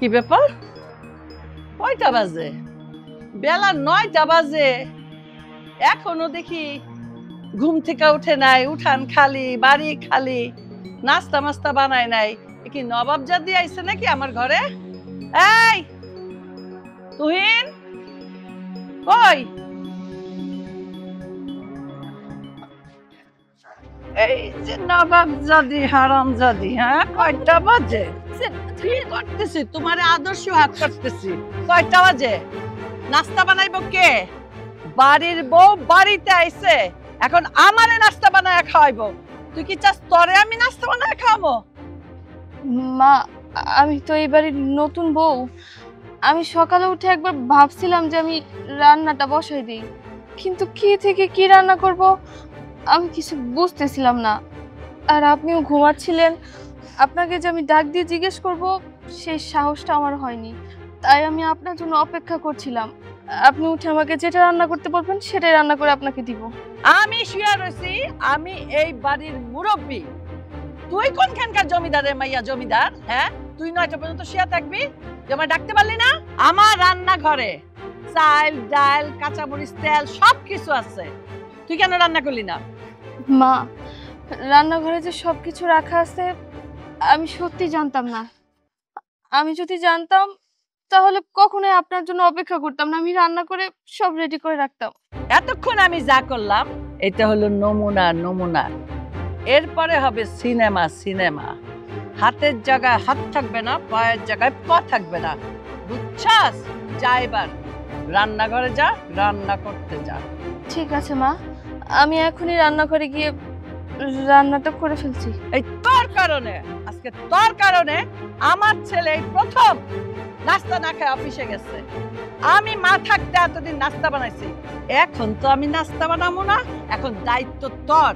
কি ব্যাপার? কয়টা বাজে? বেলা 9টা বাজে, এখনো দেখি ঘুম থেকে উঠে নাই, উঠান খালি, বাড়ি খালি, নাস্তা মাস্তা বানায় নাই। কি নবাবজাদি আইছে নাকি আমার ঘরে? এই তুহিন, কই? এই যে নবাবজাদি হারামজাদি, হ্যাঁ কয়টা বাজে? কি করতেছি? তোমার আদর্শ হাত করতেছি। কয়টা বাজে? নাস্তা বানাইবো কে? বাড়ির বউ বাড়িতে আইছে, এখন আমারে নাস্তা বানায় খাওয়াইবো। তুই কি চাস তরে আমি নাস্তা বানায় খাওয়াবো? মা, আমি তো এই বাড়ির নতুন বউ। আমি সকালে উঠে একবার ভাবছিলাম যে আমি রান্নাটা বসাই দিই, কিন্তু কি থেকে কি রান্না করব আমি কিছু বুঝতেছিলাম না। আর আপনিও ঘুমাচ্ছিলেন, আপনাকে যে আমি ডাক দিয়ে জিজ্ঞেস করব সেই সাহসটা আমার হয়নি, তাই আমি আপনার জন্য অপেক্ষা করছিলাম। আপনি উঠে আমাকে যেটা রান্না করতে বলবেন সেটাই রান্না করে আপনাকে দিব। আমি শুয়ে রয়েছি, আমি এই বাড়ির মুরব্বী। তুই কোনখানকার জমিদারের মাইয়া জমিদার? হ্যাঁ, তুই 9টা পর্যন্ত শুয়ে থাকবি? তুই আমায় ডাকতে পারলি না? আমার রান্নাঘরে চাল ডাল কাঁচামরিচ তেল সবকিছু আছে, তুই কেন রান্না করলি না? মা, রান্নাঘরে যে সবকিছু রাখা আছে আমি সত্যি জানতাম না। আমি যদি জানতাম তাহলে কখনোই আপনার জন্য অপেক্ষা করতাম না, আমি রান্না করে সব রেডি করে রাখতাম। এতক্ষণ আমি যা করলাম এটা হলো নমুনা নমুনা, এরপরে হবে সিনেমা সিনেমা। হাতের জায়গায় হাত থাকবে না, পায়ের জায়গায় পা থাকবে না, বুঝছাস? যা এবার রান্নাঘরে যা, রান্না করতে যা। ঠিক আছে মা, আমি এখনই রান্নাঘরে গিয়ে রান্নাটা করে ফেলছি। এই তোর কারণে, আজকে তোর কারণে আমার ছেলে এই প্রথম নাস্তা না খেয়ে অফিসে গেছে। আমি মা থাকতে এতদিন নাস্তা বানাইছি, এখন তো আমি নাস্তা বানাবো না। এখন দায়িত্ব তোর,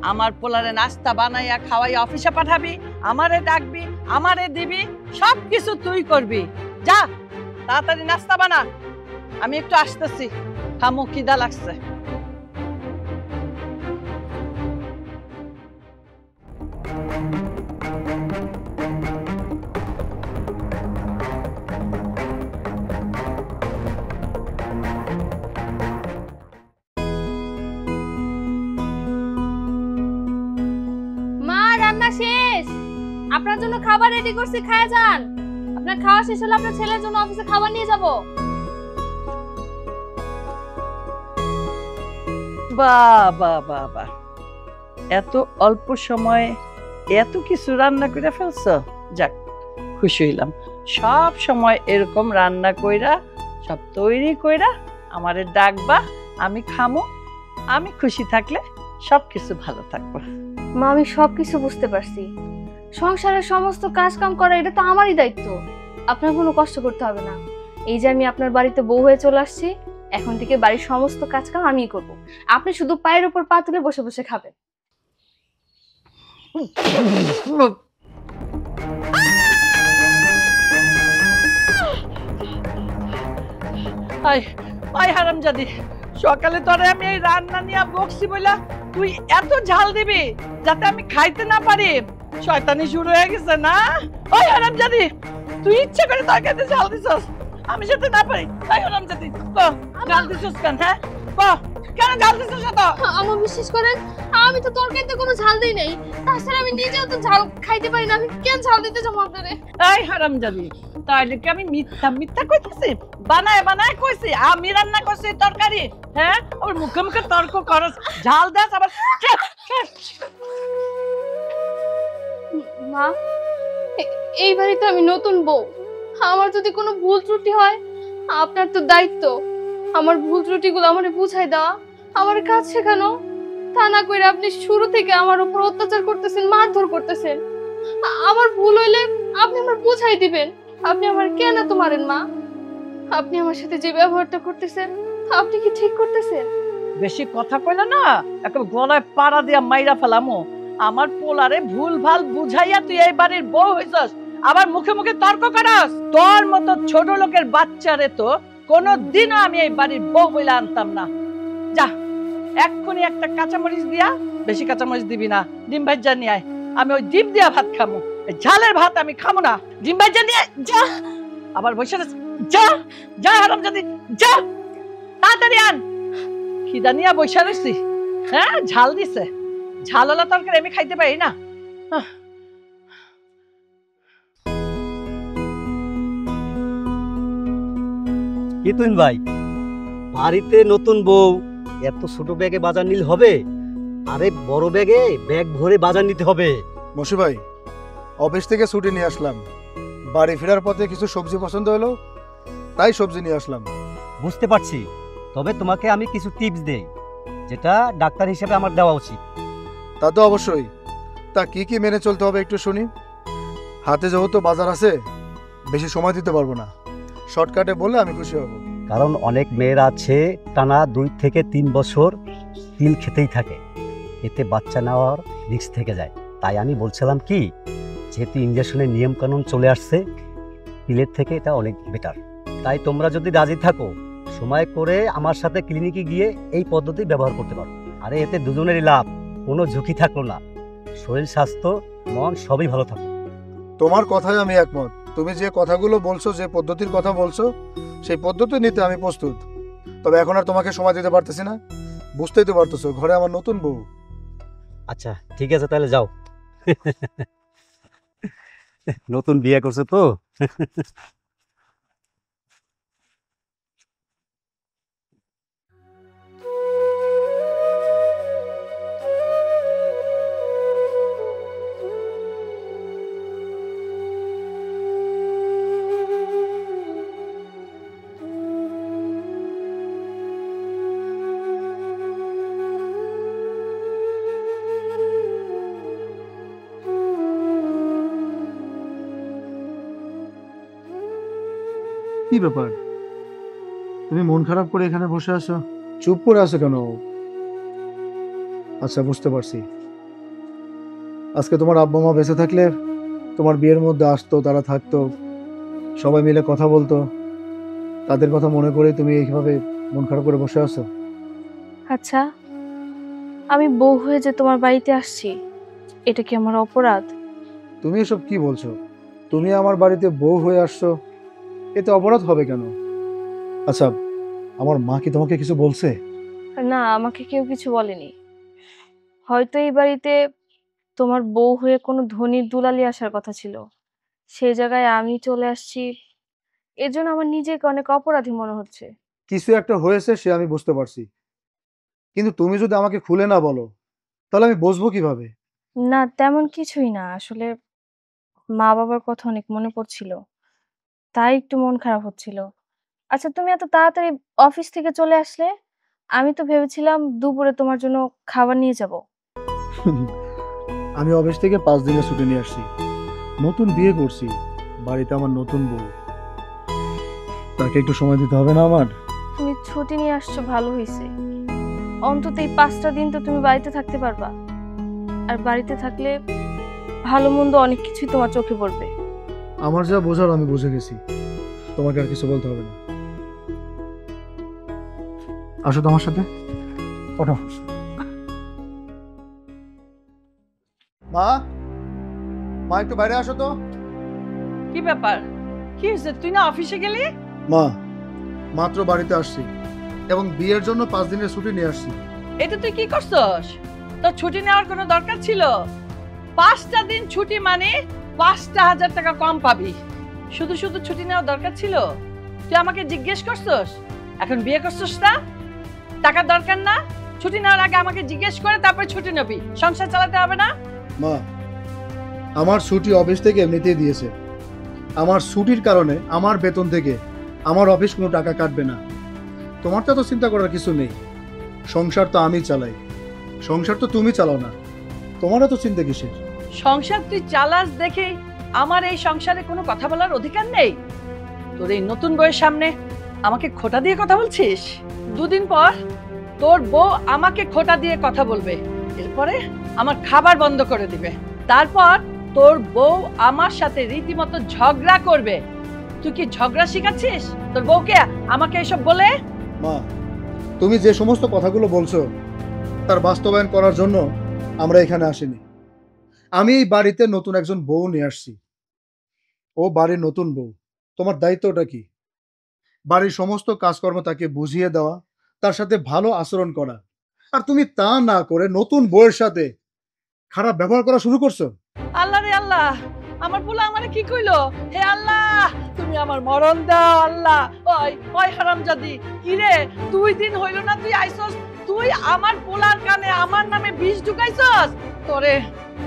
আমার পোলারে নাস্তা বানাইয়া খাওয়াই অফিসে পাঠাবি, আমারে ডাকবি, আমারে দিবি, সবকিছু তুই করবি। যা তাড়াতাড়ি নাস্তা বানা, আমি একটু আসতেছি, খামু, খিদা লাগছে। মা, রান্না শেষ, আপনার জন্য খাবার রেডি করছি, খায়া যান। আপনার খাওয়া শেষ হলে আপনার ছেলের জন্য অফিসে খাবার নিয়ে যাব। বাহ বাহ বাহ বাহ, এত অল্প সময়ে এত কিছু রান্না করে ফেলছো, যাক খুশি হইলাম। সব সময় এরকম রান্না কইরা সব তৈরি কইরা আমারে ডাকবা, আমি খামো, আমি খুশি থাকলে সবকিছু ভালো থাকবো। মা, আমি সবকিছু বুঝতে পারছি, সংসারের সমস্ত কাজ কাম করা এটা তো আমারই দায়িত্ব, আপনার কোনো কষ্ট করতে হবে না। এই যে আমি আপনার বাড়িতে বউ হয়ে চলে আসছি, এখন থেকে বাড়ির সমস্ত কাজ কাম আমিই করব, আপনি শুধু পায়ের উপর পা তুলে বসে বসে খাবেন। হারামজাদি, সকালে তোরে আমি এই রান্না নিয়ে বকছি বইলা তুই এত ঝাল দিবি যাতে আমি খাইতে না পারি। শয়তানি শুরু হয়ে গেছে না? ওই হারামজাদি, তুই ইচ্ছে করে তরকারিতে ঝাল দিছস, আমি যেতে না পারি। ওই হারামজাদি, ঝাল দিছস কেন? হ্যাঁ কেন ঝাল দিছস? আমার বিশ্বাস করেন, আমি তো তরকারিতে কোনো ঝাল দেই নাই, তাছাড়া আমি নিজেও তো ঝাল খাইতে পারি না, আমি কেন ঝাল দিতে যাবো আপনারে? এই হারামজাদি, তাহলে কি আমি মিথ্যা মিথ্যা কইতেছি? বানায় বানায় কইছি আমি রান্না করছি তরকারি? হ্যাঁ, ওর মুখে মুখে তর্ক করস, ঝাল দাস আবার। মা, এই বাড়িতে আমি নতুন বউ, আমার যদি কোনো ভুল ত্রুটি হয় আপনার তো দায়িত্ব আমার ভুল ত্রুটিগুলো আমারে বুঝাই দেওয়া, আমার কাজ শেখানো। তা না করে আপনি শুরু থেকে আমার উপর অত্যাচার করতেছেন, মারধর করতেছেন। আমার ভুল হইলে আপনি আমার বুঝাই দিবেন, আপনি আমার কেন এত মারেন? মা, আপনি আমার সাথে যে ব্যবহারটা করতেছেন আপনি কি ঠিক করতেছেন? বেশি কথা কইলে না একটা গলায় পাড়া দিয়া মাইরা ফেলামো। আমার পোলারে ভুল ভাল বুঝাইয়া তুই এই বাড়ির বউ হইছস, আবার মুখে মুখে তর্ক করস। তোর মতো ছোট লোকের বাচ্চারে তো কোনোদিনও আমি এই বাড়ির বউ বইলা আনতাম না। যা এক্ষুনি একটা কাঁচামরিচ দিয়া, বেশি কাঁচামরিচ দিবি না, ডিম ভাজা নিয়ে আয়, আমি ওই ডিম দিয়া ভাত খামো, ঝালের ভাত আমি খামো না। ডিম ভাজা নিয়ে যা। আবার বসে রয়েছে। যা যা হারামজাদি, যা তাড়াতাড়ি আন। খিদা নিয়ে বসে রয়েছি। হ্যাঁ, ঝাল দিছে। ঝালওয়ালা তরকারি আমি খাইতে পারি না। কি তুইন ভাই, বাড়িতে নতুন বউ, এত ছোট ব্যাগে বাজার নিলে হবে? আরে বড় ব্যাগে ব্যাগ ভরে বাজার নিতে হবে। মশি ভাই, অফিস থেকে ছুটি নিয়ে আসলাম, বাড়ি ফেরার পথে কিছু সবজি পছন্দ হলো, তাই সবজি নিয়ে আসলাম। বুঝতে পারছি, তবে তোমাকে আমি কিছু টিপস দেই, যেটা ডাক্তার হিসেবে আমার দেওয়া উচিত। তা তো অবশ্যই। তা কি কি মেনে চলতে হবে একটু শুনি। হাতে যেহেতু বাজার আছে, বেশি সময় দিতে পারবো না, শর্টকাটে বললে আমি খুশি হব। কারণ অনেক মেয়েরা আছে টানা 2 থেকে 3 বছর পিল খেতেই থাকে, এতে বাচ্চা নেওয়ার রিস্ক থেকে যায়। তাই আমি বলছিলাম কি, যেহেতু ইঞ্জেকশনের নিয়মকানুন চলে আসছে, পিলের থেকে এটা অনেক বেটার। তাই তোমরা যদি রাজি থাকো, সময় করে আমার সাথে ক্লিনিকে গিয়ে এই পদ্ধতি ব্যবহার করতে পারো। আরে এতে দুজনেরই লাভ, কোনো ঝুঁকি থাকলো না, শরীর স্বাস্থ্য মন সবই ভালো থাকো। তোমার কথায় আমি একমত। তুমি যে কথাগুলো বলছো, যে পদ্ধতির কথা বলছো, সেই পদ্ধতি নিতে আমি প্রস্তুত। তবে এখন আর তোমাকে সময় দিতে পারতেছি না, বুঝতেই তো পারতেছো, ঘরে আমার নতুন বউ। আচ্ছা ঠিক আছে, তাহলে যাও। নতুন বিয়ে করছে তো। কি ব্যাপার, তুমি মন খারাপ করে এখানে বসে আছো? চুপ করে আছো কেন? আচ্ছা, বুঝতে পারছি। আজকে তোমার আব্বা মা বেঁচে থাকলে তোমার বিয়ের মধ্যে আসতো, তারা থাকতো, সবাই মিলে কথা বলতো, তাদের কথা মনে করে তুমি এইভাবে মন খারাপ করে বসে আছো? আচ্ছা, আমি বউ হয়ে যে তোমার বাড়িতে আসছি, এটা কি আমার অপরাধ? তুমি এসব কি বলছো? তুমি আমার বাড়িতে বউ হয়ে আসছো, এতে অপরাধ হবে কেন? আচ্ছা, আমার মা কি তোমাকে কিছু বলছে? না, আমাকে কেউ কিছু বলেনি। হয়তো এই বাড়িতে তোমার বউ হয়ে কোনো ধনীর দুলালি আসার কথা ছিল, সেই জায়গায় আমি চলে আসছি, এজন্য আমার নিজেকে অনেক অপরাধী মনে হচ্ছে। কিছু একটা হয়েছে, সে আমি বুঝতে পারছি, কিন্তু তুমি যদি আমাকে খুলে না বলো, তাহলে আমি বুঝবো কিভাবে? না, তেমন কিছুই না, আসলে মা বাবার কথা অনেক মনে পড়ছিল, তাই একটু মন খারাপ হচ্ছিল। আচ্ছা, তুমি এত তাড়াতাড়ি অফিস থেকে চলে আসলে? আমি তো ভেবেছিলাম দুপুরে তোমার জন্য খাবার নিয়ে যাব। আমি অফিস থেকে 5 দিনের ছুটি নিয়ে আসছি, নতুন বিয়ে করছি, বাড়িতে আমার নতুন বউ, তাকে একটু সময় দিতে হবে না আমার? তুমি ছুটি নিয়ে আসছো, ভালো হয়েছে। অন্তত এই 5টা দিন তো তুমি বাড়িতে থাকতে পারবা, আর বাড়িতে থাকলে ভালো মন্দ অনেক কিছুই তোমার চোখে পড়বে। আমার যা বোঝার আমি বুঝে গেছি, তোমাকে আর কিছু বলতে হবে না। আসো তো আমার সাথে, ওঠো। মা, মা একটু বাইরে আসো তো। কি ব্যাপার, কি হয়েছে? তুই না অফিসে গেলি? মা, মাত্র বাড়িতে আসছি এবং বিয়ের জন্য 5 দিনের ছুটি নিয়ে আসছি। এটা তুই কি করছস? তোর ছুটি নেওয়ার কোনো দরকার ছিল? 5টা দিন ছুটি মানে 5,000 টাকা কম পাবি। শুধু শুধু ছুটি নেওয়ার দরকার ছিল? তুই আমাকে জিজ্ঞেস করছস? এখন বিয়ে করছস না? টাকার দরকার না? ছুটি নেওয়ার আগে আমাকে জিজ্ঞেস করে তারপর ছুটি নিবি, সংসার চালাতে হবে না? মা, আমার ছুটি অফিস থেকে এমনিতেই দিয়েছে। আমার ছুটির কারণে আমার বেতন থেকে আমার অফিস কোনো টাকা কাটবে না। তোমার তো এত চিন্তা করার কিছু নেই, সংসার তো আমি চালাই, সংসার তো তুমি চালাও না, তোমার এত চিন্তা কিসের? সংসার তুই চালাস দেখে আমার এই সংসারে কোনো কথা বলার অধিকার নেই? তোর এই নতুন বউয়ের সামনে আমাকে খোঁটা দিয়ে কথা বলছিস? 2 দিন পর তোর বউ আমাকে খোঁটা দিয়ে কথা বলবে, এরপরে আমার খাবার বন্ধ করে দিবে, তারপর তোর বউ আমার সাথে রীতিমতো ঝগড়া করবে। তুই কি ঝগড়া শিখাচ্ছিস তোর বউকে আমাকে এসব বলে? মা, তুমি যে সমস্ত কথাগুলো বলছো তার বাস্তবায়ন করার জন্য আমরা এখানে আসিনি। আমি এই বাড়িতে নতুন একজন বউ নিয়ে আসছি, ও বাড়ির নতুন বউ, তোমার দায়িত্বটা কি? বাড়ির সমস্ত কাজকর্ম তাকে বুঝিয়ে দেওয়া, তার সাথে ভালো আচরণ করা। আর তুমি তা না করে নতুন বউয়ের সাথে খারাপ ব্যবহার করা শুরু করছো। আল্লাহ রে আল্লাহ, আমার পোলা আমারে কি কইলো? হে আল্লাহ, তুমি আমার মরণ দাও আল্লাহ। ওই ওই হারামজাদি, কি রে 2 দিন হইল না তুই আইছস, তুই আমার পোলার কানে আমার নামে বিষ ঢুকাইছস। তোরে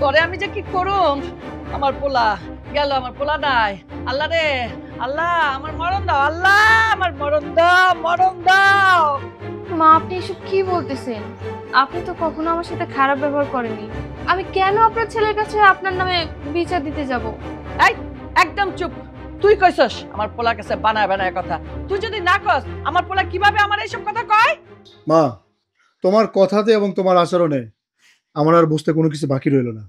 তোরে আমি যে কি করুম, আমার পোলা গেল, আমার পোলা নাই। আল্লাহ রে আল্লাহ, আমার মরণ দাও আল্লাহ, আমার মরণ দাও, মরণ দাও। মা, আপনি এসব কি বলতেছেন? আপনি তো কখনো আমার সাথে খারাপ ব্যবহার করেননি। আমি কেন আপনার ছেলের কাছে আপনার নামে বিচার দিতে যাব? এই একদম চুপ। তুই কইছস আমার পোলার কাছে বানায় বানায় কথা। তুই যদি না কস, আমার পোলা কিভাবে আমার এইসব কথা কয়? মা, তোমার কথাতে এবং তোমার আচরণে আমার আর বুঝতে কোনো কিছু বাকি রইল না।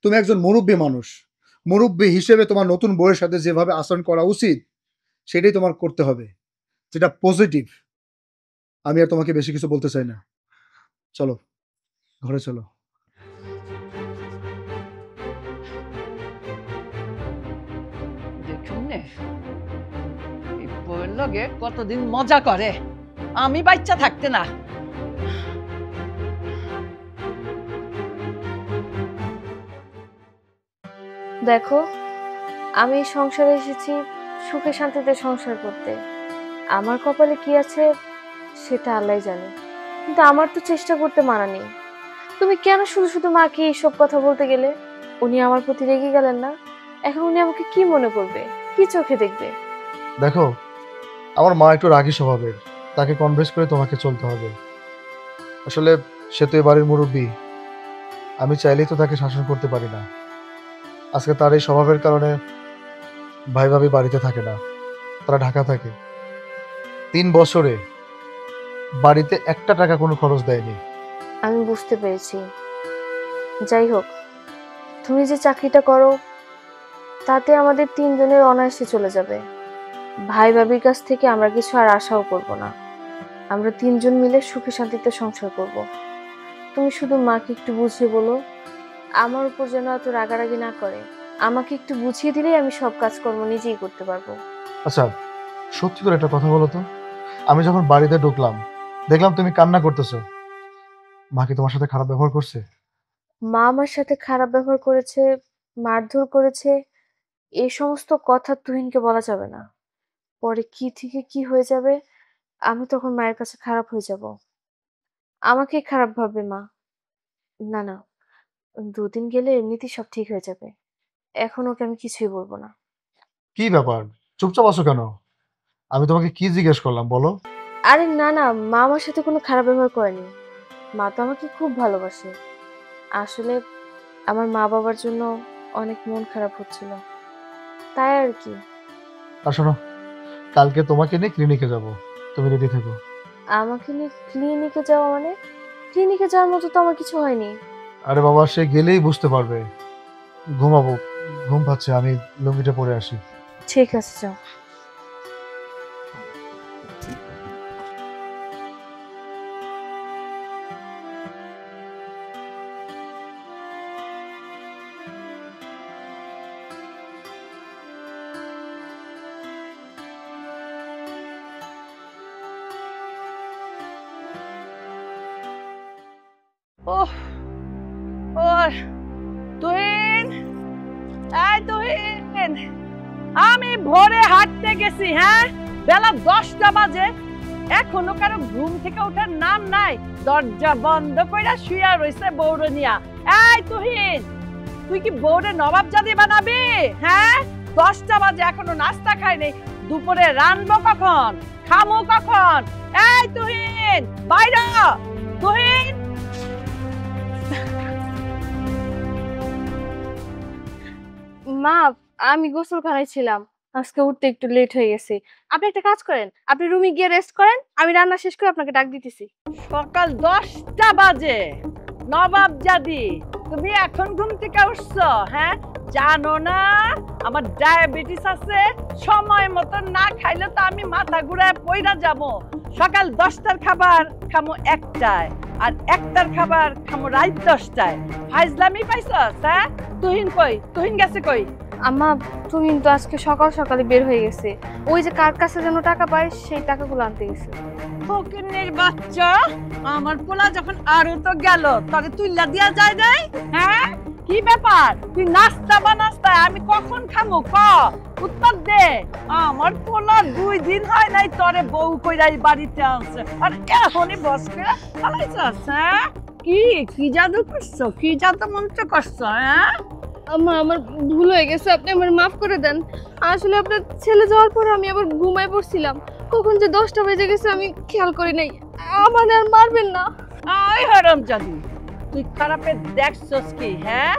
তুমি একজন মুরব্বী মানুষ, মুরব্বী হিসেবে তোমার নতুন বউয়ের সাথে যেভাবে আচরণ করা উচিত সেটাই তোমার করতে হবে, যেটা পজিটিভ। আমি আর তোমাকে বেশি কিছু বলতে চাই না। চলো ঘরে চলো। দেখুন নে, এই বউয়ের লগে কতদিন মজা করে, আমি বাচ্চা থাকতে না। দেখো, আমি এই সংসারে এসেছি সুখে শান্তিতে সংসার করতে। আমার কপালে কি আছে সেটা আল্লাহই জানে, কিন্তু আমার তো চেষ্টা করতে মানা নেই। তুমি কেন শুধু শুধু মাকে এইসব কথা বলতে গেলে? উনি আমার প্রতি রেগে গেলেন না? এখন উনি আমাকে কি মনে করবে, কি চোখে দেখবে? দেখো, আমার মা একটু রাগী স্বভাবের, তাকে কনভিন্স করে তোমাকে চলতে হবে। আসলে সে তো এ বাড়ির মুরব্বী, আমি চাইলেই তো তাকে শাসন করতে পারি না। আজকে তার এই স্বভাবের কারণে ভাই ভাবি বাড়িতে থাকে না, তারা ঢাকা থাকে। 3 বছরে বাড়িতে 1 টাকা কোনো খরচ দেয়নি। আমি বুঝতে পেরেছি। যাই হোক, তুমি যে চাকরিটা করো তাতে আমাদের 3 জনের অনায়াসে চলে যাবে। ভাই ভাবির কাছ থেকে আমরা কিছু আর আশাও করব না। আমরা 3 জন মিলে সুখে শান্তিতে সংসার করব। তুমি শুধু মাকে একটু বুঝিয়ে বলো, আমার উপর যেন এত রাগারাগি না করে। আমাকে একটু বুঝিয়ে দিলেই আমি সব কাজকর্ম নিজেই করতে পারবো। আচ্ছা, সত্যি করে একটা কথা বলো তো, আমি যখন বাড়িতে ঢুকলাম দেখলাম তুমি কান্না করতেছো। মা কি তোমার সাথে খারাপ ব্যবহার করছে? মা আমার সাথে খারাপ ব্যবহার করেছে, মারধর করেছে, এই সমস্ত কথা তুহিনকে বলা যাবে না। পরে কি থেকে কি হয়ে যাবে, আমি তখন মায়ের কাছে খারাপ হয়ে যাব। আমাকে খারাপ ভাববে মা। না না, 2 দিন গেলে এমনিতেই সব ঠিক হয়ে যাবে। এখন ওকে আমি কিছুই বলবো না। কি ব্যাপার, চুপচাপ আছো কেন? আমি তোমাকে কি জিজ্ঞেস করলাম বলো। আরে না না, মা আমার সাথে কোনো খারাপ ব্যবহার করেনি। মা তো আমাকে খুব ভালোবাসে। আসলে আমার মা বাবার জন্য অনেক মন খারাপ হচ্ছিল, তাই আর কি। আর শোনো, কালকে তোমাকে নিয়ে ক্লিনিকে যাব, তুমি রেডি থেকো। আমাকে নিয়ে ক্লিনিকে যাওয়া মানে? ক্লিনিকে যাওয়ার মতো তো আমার কিছু হয়নি। আরে বাবা, সে গেলেই বুঝতে পারবে। ঘুমাবো, ঘুম পাচ্ছে, আমি লুঙ্গিটা পরে আসি। ঠিক আছে, যাও। ওহ ওর তুহিন, এই তুহিন, আমি ভোরে হাঁটতে গেছি, হ্যাঁ বেলা 10টা বাজে, এখনো কারো ঘুম থেকে ওঠার নাম নাই। দরজা বন্ধ কইরা শুয়া রইছে বৌরনিয়া। এই তুহিন, তুই কি বৌরে নবাবজাদি বানাবি? হ্যাঁ 10টা বাজে এখনো নাস্তা খাই নাই। দুপুরে রানবো কখন, খামো কখন? এই তুহিন, বাইরে তুহিন। মা, আমি গোসলখানায় ছিলাম, আজকে উঠতে একটু লেট হয়ে গেছে। আপনি একটা কাজ করেন, আপনি রুমে গিয়ে রেস্ট করেন, আমি রান্না শেষ করে আপনাকে ডাক দিতেছি। সকাল 10টা বাজে, নবাবজাদি, তুমি এখন ঘুম থেকে উঠছো? হ্যাঁ জানো না আমার ডায়াবেটিস আছে, সময় মতো না খাইলে তো আমি মাথা ঘুরায় পইরা যাবো। সকাল 10টার খাবার খামো 1টায়, আর 1টার খাবার খামো রাত 10টায়। ফাইজলামি পাইছস? হ্যাঁ তুহিন কই? তুহিন গেছে কই? আম্মা তুহিন তো আজকে সকাল সকালে বের হয়ে গেছে। ওই যে কার কাছে যেন টাকা পায় সেই টাকাগুলো আনতে গেছে। ফকিন্নির বাচ্চা, আমার পোলা যখন আরো তো গেল তবে তুইলা দিয়া যায় নাই? হ্যাঁ, কি ব্যাপার? তুই নাস্তা বানাস্তা আমি কখন খামু ক? উত্তর দে। আমার পোলা 2 দিন হয় নাই তরে বউ কইরা এই বাড়িতে আনছে আর এখনই বস করে ফালাইছস। হ্যাঁ, কি জাদু করছো? কি জাদু মন্ত্র করছো? হ্যাঁ, আম্মা আমার ভুল হয়ে গেছে, আপনি আমার মাফ করে দেন। আসলে আপনার ছেলে যাওয়ার পর আমি আবার ঘুমায় পড়ছিলাম, কখন যে 10টা বেজে গেছে আমি খেয়াল করি নাই। আমার আর মারবেন না। আই হারামজাদি, তুই খারাপে দেখছস কি? হ্যাঁ,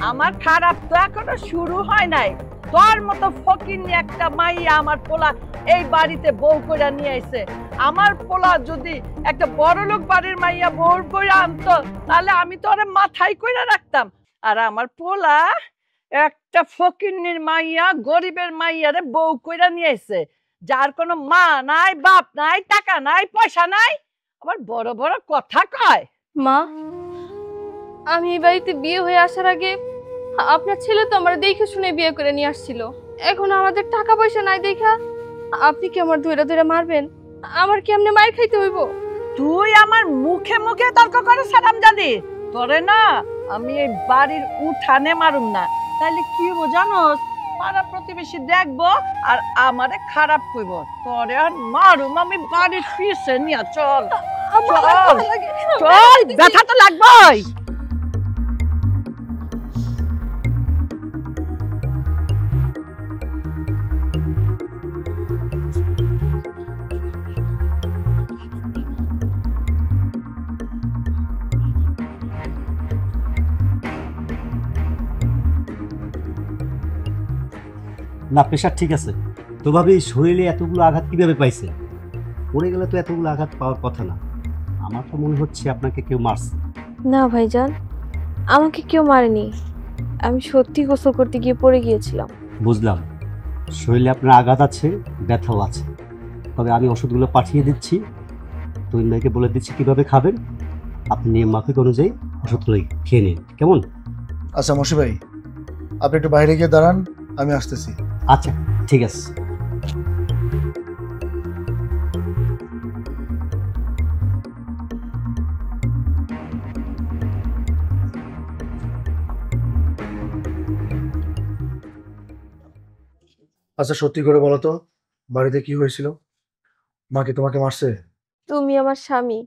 আমার খারাপ তো এখনো শুরু হয় নাই। তোর মতো ফকিন্নি একটা মাইয়া আমার পোলা এই বাড়িতে বউ কইরা নিয়ে আইছে। আমার পোলা যদি একটা বড়লোক বাড়ির মাইয়া বউ কইরা আনতো তাহলে আমি তো ওরে মাথায় কইরা রাখতাম। আর আমার পোলা একটা ফকিন্নির মাইয়া, গরিবের মাইয়ারে বউ কইরা নিয়ে আইছে, যার কোনো মা নাই, বাপ নাই, টাকা নাই, পয়সা নাই, আবার বড় বড় কথা কয়। মা, আমি এই বাড়িতে বিয়ে হয়ে আসার আগে আপনার ছেলে তো আমার দেখে শুনে বিয়ে করে নিয়ে আসছিল। এখন আমাদের টাকা পয়সা নাই দেখা আপনি কি আমার ধরে ধরে মারবেন? আমার কি এমনি মার খাইতে হইব? তুই আমার মুখে মুখে তর্ক করে হারামজাদি, তোরে না আমি এই বাড়ির উঠানে মারুম না। তাইলে কি হবো জানোস? পাড়া প্রতিবেশী দেখবো আর আমারে খারাপ কইব। তোরে আর মারুম আমি বাড়ির পিছে নিয়ে। চল চল চল, ব্যথা তো লাগবেই। না, প্রেশার ঠিক আছে। তো ভাবি শরীরে এতগুলো আঘাত কিভাবে পাইছে? পড়ে গেলে তো এতগুলো আঘাত পাওয়ার কথা না। আমার তো মনে হচ্ছে আপনাকে কেউ মারছে। না ভাইজান, আমাকে কেউ মারেনি, আমি সত্যি গোসল করতে গিয়ে পড়ে গিয়েছিলাম। বুঝলাম, শরীরে আপনার আঘাত আছে, ব্যথাও আছে। তবে আমি ওষুধগুলো পাঠিয়ে দিচ্ছি, তুই মেয়েকে বলে দিচ্ছি কিভাবে খাবেন। আপনি নিয়ম মাফিক অনুযায়ী ওষুধগুলো খেয়ে নিন, কেমন? আচ্ছা মশি ভাই, আপনি একটু বাইরে গিয়ে দাঁড়ান, আমি আসতেছি। আচ্ছা ঠিক আছে। আচ্ছা সত্যি করে বলো তো, বাড়িতে কি হয়েছিল? মা কি তোমাকে মারছে? তুমি আমার স্বামী,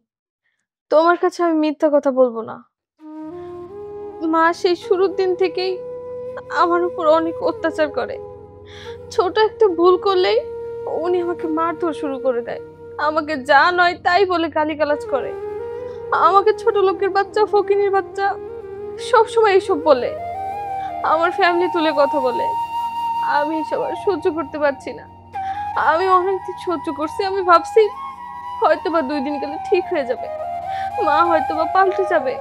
তোমার কাছে আমি মিথ্যা কথা বলবো না। মা সেই শুরুর দিন থেকেই আমার উপর অনেক অত্যাচার করে। ছোট একটা ভুল করলেই উনি আমাকে মারধর শুরু করে দেয়, আমাকে যা নয় তাই বলে গালিগালাজ করে। আমাকে ছোট লোকের বাচ্চা, ফকিনীর বাচ্চা সবসময় এইসব বলে, আমার ফ্যামিলি তুলে কথা বলে। আমি এসব আর সহ্য করতে পারছি না। আমি অনেকদিন সহ্য করছি, আমি ভাবছি হয়তোবা 2 দিন গেলে ঠিক হয়ে যাবে, মা হয়তোবা পাল্টে যাবে।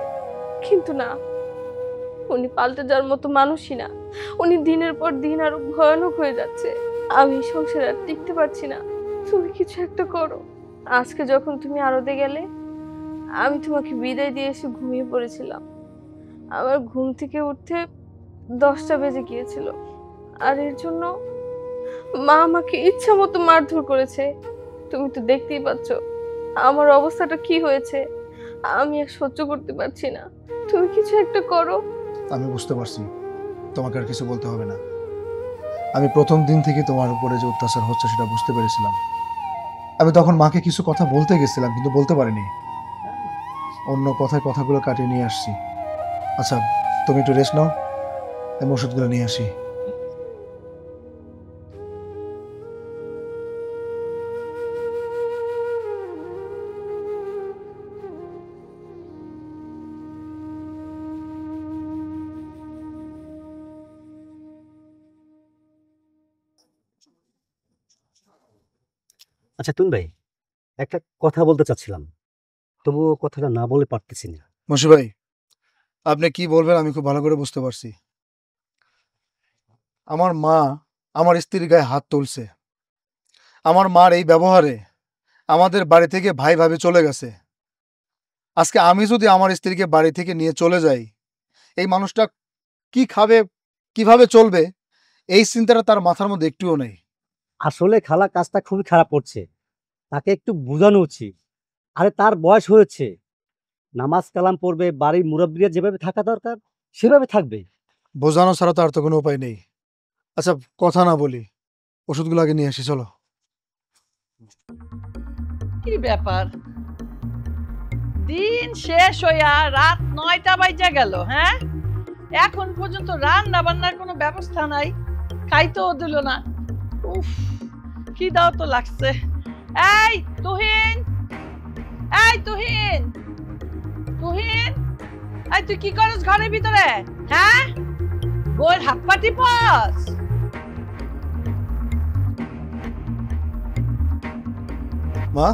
কিন্তু না, উনি পাল্টে যাওয়ার মতো মানুষই না। উনি দিনের পর দিন আরো ভয়ানক হয়ে যাচ্ছে। আমি সংসারে আর টিকতে পারছি না, তুমি কিছু একটা করো। আজকে যখন তুমি আরতে গেলে আমি তোমাকে বিদায় দিয়ে এসে ঘুমিয়ে পড়েছিলাম। আমার ঘুম থেকে উঠতে 10টা বেজে গিয়েছিল, আর এর জন্য মা আমাকে ইচ্ছা মতো মারধর করেছে। তুমি তো দেখতেই পাচ্ছ আমার অবস্থাটা কি হয়েছে। আমি আর সহ্য করতে পারছি না, তুমি কিছু একটা করো। আমি বুঝতে পারছি, তোমাকে আর কিছু বলতে হবে না। আমি প্রথম দিন থেকে তোমার উপরে যে অত্যাচার হচ্ছে সেটা বুঝতে পেরেছিলাম। আমি তখন মাকে কিছু কথা বলতে গেছিলাম, কিন্তু বলতে পারিনি। অন্য কথায় কথাগুলো কাটিয়ে নিয়ে আসছি। আচ্ছা তুমি একটু রেস্ট নাও, আমি ওষুধগুলো নিয়ে আসি। আচ্ছা তুন ভাই, একটা কথা বলতে চাচ্ছিলাম, তবুও কথাটা না বলে পারতেছি না। মশি ভাই, আপনি কি বলবেন আমি খুব ভালো করে বুঝতে পারছি। আমার মা আমার স্ত্রীর গায়ে হাত তুলছে। আমার মার এই ব্যবহারে আমাদের বাড়ি থেকে ভাই ভাবি চলে গেছে। আজকে আমি যদি আমার স্ত্রীকে বাড়ি থেকে নিয়ে চলে যাই, এই মানুষটা কি খাবে কিভাবে চলবে এই চিন্তাটা তার মাথার মধ্যে একটুও নেই। আসলে খালা কাজটা খুবই খারাপ করছে, তাকে একটু বোঝানো উচিত। আরে তার বয়স হয়েছে, নামাজ কালাম পড়বে, বাড়ির মুরব্বীরা যেভাবে থাকা দরকার সেভাবে থাকবে। বোঝানো ছাড়া তো আর তো কোনো উপায় নেই। আচ্ছা কথা না বলি, ওষুধগুলো আগে নিয়ে আসি চলো। কি ব্যাপার, দিন শেষ হইয়া রাত 9টা বাজে গেল, হ্যাঁ এখন পর্যন্ত রান্না বান্নার কোনো ব্যবস্থা নাই, খাইতেও দিল না। উফ, কি দাও তো লাগছে। এই তুহিন, এই তুহিন, তুহিন, এই তুই কি করছ ঘরের ভিতরে? হ্যাঁ, বউয়ের হাত পা টিপস? মা,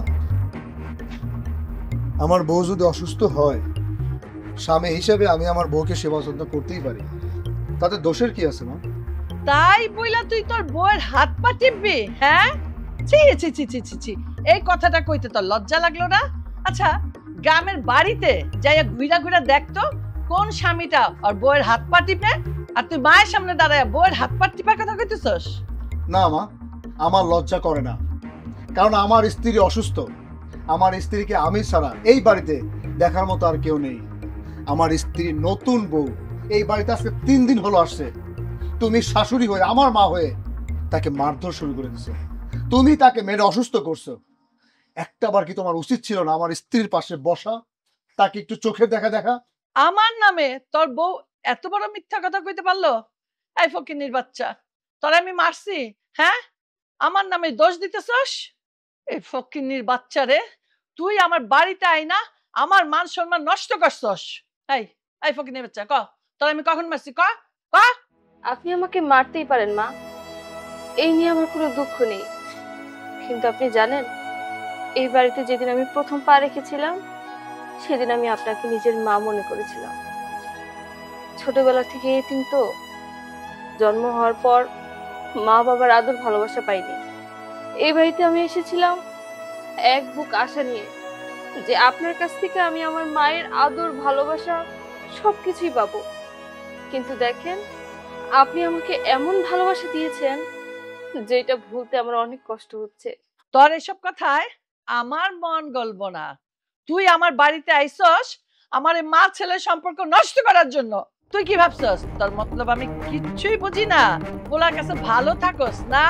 আমার বউ যদি অসুস্থ হয়, স্বামী হিসেবে আমি আমার বউকে সেবা যত্ন করতেই পারি, তাতে দোষের কি আছে মা? তাই বইলা তুই তোর বউয়ের হাত পা টিপবি? হ্যাঁ, ছি ছি ছি ছি ছি ছি, এই কথাটা কইতে তোর লজ্জা লাগলো না? আচ্ছা, গ্রামের বাড়িতে যাইয়া ঘুরা ঘুরা দেখতো কোন স্বামীটা আর বউয়ের হাত পা টিপে, আর তুই মায়ের সামনে দাঁড়ায় বউয়ের হাত পা টিপার কথা কইতেছস? না মা, আমার লজ্জা করে না, কারণ আমার স্ত্রী অসুস্থ। আমার স্ত্রীকে আমি ছাড়া এই বাড়িতে দেখার মতো আর কেউ নেই। আমার স্ত্রী নতুন বউ এই বাড়িতে আজকে 3 দিন হলো আসছে। তুমি শাশুড়ি হয়ে, আমার মা হয়ে তাকে মারধর শুরু করে দিছো, তুমি তাকে মেরে অসুস্থ করছো। একটাবার কি তোমার উচিত ছিল না আমার স্ত্রীর পাশে বসা, তাকে একটু চোখে দেখা দেখা? আমার নামে তোর বউ এত বড় মিথ্যা কথা কইতে পারলো? এই ফকিন্নির বাচ্চা, তোর আমি মারছি? হ্যাঁ, আমার নামে দোষ দিতেছস? এই ফকিন্নির বাচ্চা রে, তুই আমার বাড়িতে আইনা আমার মান সম্মান নষ্ট করছস। এই এই ফকিন্নির বাচ্চা, ক তোর আমি কখন মারছি? ক ক। আপনি আমাকে মারতেই পারেন মা, এই নিয়ে আমার কোনো দুঃখ নেই। কিন্তু আপনি জানেন, এই বাড়িতে যেদিন আমি প্রথম পা রেখেছিলাম সেদিন আমি আপনাকে নিজের মা মনে করেছিলাম। ছোটবেলা থেকে এতিম তো, জন্ম হওয়ার পর মা বাবার আদর ভালোবাসা পাইনি। এই বাড়িতে আমি এসেছিলাম এক বুক আশা নিয়ে যে আপনার কাছ থেকে আমি আমার মায়ের আদর ভালোবাসা সবকিছুই পাবো। কিন্তু দেখেন, আপনি আমাকে এমন ভালোবাসা দিয়েছেন যেটা ভুলতে আমার অনেক কষ্ট হচ্ছে। তোর এসব কথায় আমার মন গলব না। তুই আমার বাড়িতে আইসস আমার এই মা ছেলের সম্পর্ক নষ্ট করার জন্য। তুই কি ভাবছস তোর মতলব আমি কিচ্ছুই বুঝি না? পোলার কাছে ভালো থাকস না?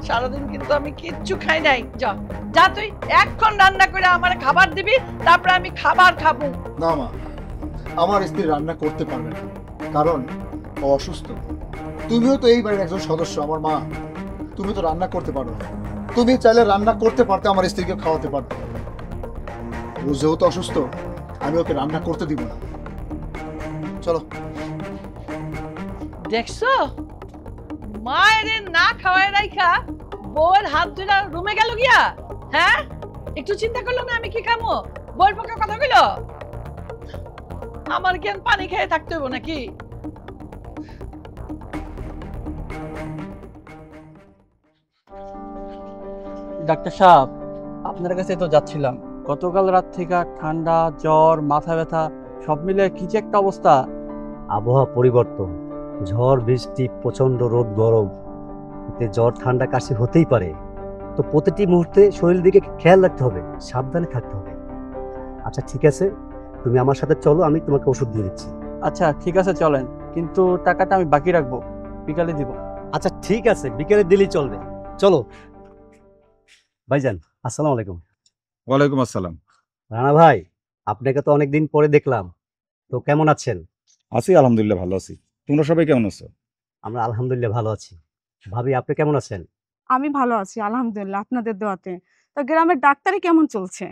সারাদিন কিন্তু আমি কিচ্ছু খাই নাই। যা যা, তুই এখন রান্না করে আমার খাবার দিবি, তারপরে আমি খাবার খাবো। না মা, আমার স্ত্রী রান্না করতে পারবে না, কারণ ও অসুস্থ। তুমিও তো এই বাড়ির একজন সদস্য, আমার মা। তুমি তো রান্না করতে পারো, তুমি চাইলে রান্না করতে পারতে, আমার স্ত্রীকে খাওয়াতে পারতে। ও যেহেতু অসুস্থ, আমি ওকে রান্না করতে দিব না। চলো। দেখছো, মায়ের না খাওয়ায় রাইখা বউয়ের হাত ধরে রুমে গেল গিয়া। হ্যাঁ, একটু চিন্তা করলো না আমি কি খামো? বউয়ের পক্ষে কথা কইল? আমার জ্ঞান পানি খেয়ে থাকতে হইব নাকি? ডাক্তার সাহেব, আপনার কাছে তো যাচ্ছিলাম। গতকাল রাত থেকে ঠান্ডা, জ্বর, মাথা ব্যথা সব মিলে কি যে একটা অবস্থা। আবহাওয়া পরিবর্তন, ঝড় বৃষ্টি, প্রচন্ড রোদ গরম, এতে জ্বর ঠান্ডা কাশি হতেই পারে। তো প্রতিটি মুহূর্তে শরীরের দিকে খেয়াল রাখতে হবে, সাবধানে থাকতে হবে। আচ্ছা ঠিক আছে, তুমি আমার সাথে চলো, আমি তোমাকে ওষুধ দিয়ে দিচ্ছি। আচ্ছা ঠিক আছে চলেন, কিন্তু টাকাটা আমি বাকি রাখবো, বিকালে দিব। আচ্ছা ঠিক আছে, বিকেলে দিলেই চলবে, চলো। ভাইজান, আসসালামু আলাইকুম। ওয়ালাইকুম আসসালাম। রানা ভাই, আপনাকে তো অনেকদিন পরে দেখলাম, তো কেমন আছেন? আছি আলহামদুলিল্লাহ, ভালো আছি। তোমরা সবাই কেমন আছো? আমরা আলহামদুলিল্লাহ ভালো আছি। ভাবি, আপনি কেমন আছেন? আমি ভালো আছি আলহামদুলিল্লাহ, আপনাদের দোয়াতে। তো গ্রামের ডাক্তারি কেমন চলছে?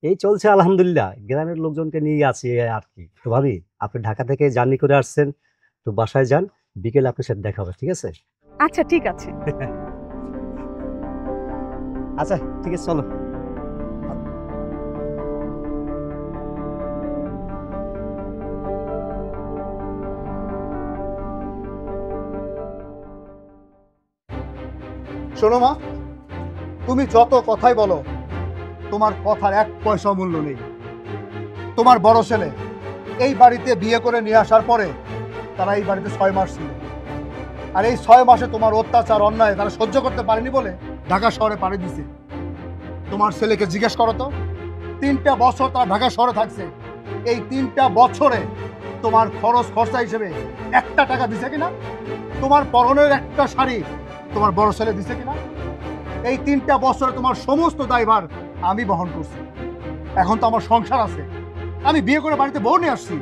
এই চলছে আলহামদুলিল্লাহ, গ্রামের লোকজনকে নিয়ে আছি এই আর কি। তো ভাবি, আপনি ঢাকা থেকে জার্নি করে আসছেন, তো বাসায় যান, বিকেলে আপনার সাথে দেখা হবে, ঠিক আছে? আচ্ছা ঠিক আছে। আচ্ছা ঠিক আছে, চলো। শোনো মা, তুমি যত কথাই বলো, তোমার কথার 1 পয়সা মূল্য নেই। তোমার বড় ছেলে এই বাড়িতে বিয়ে করে নিয়ে আসার পরে তারা এই বাড়িতে 6 মাস ছিল। আর এই 6 মাসে তোমার অত্যাচার অন্যায় তারা সহ্য করতে পারেনি বলে ঢাকা শহরে পাড়ি দিছে। তোমার ছেলেকে জিজ্ঞেস করো তো, 3টা বছর তারা ঢাকা শহরে থাকছে, এই 3টা বছরে তোমার খরচ খরচা হিসেবে 1টা টাকা দিছে কিনা? তোমার পরনের একটা শাড়ি তোমার বড় ছেলে দিছে কিনা? এই 3টা বছরে তোমার সমস্ত দায়ভার আমি বহন করছি। এখন তো আমার সংসার আছে, আমি বিয়ে করে বাড়িতে বউ নিয়ে আসছি।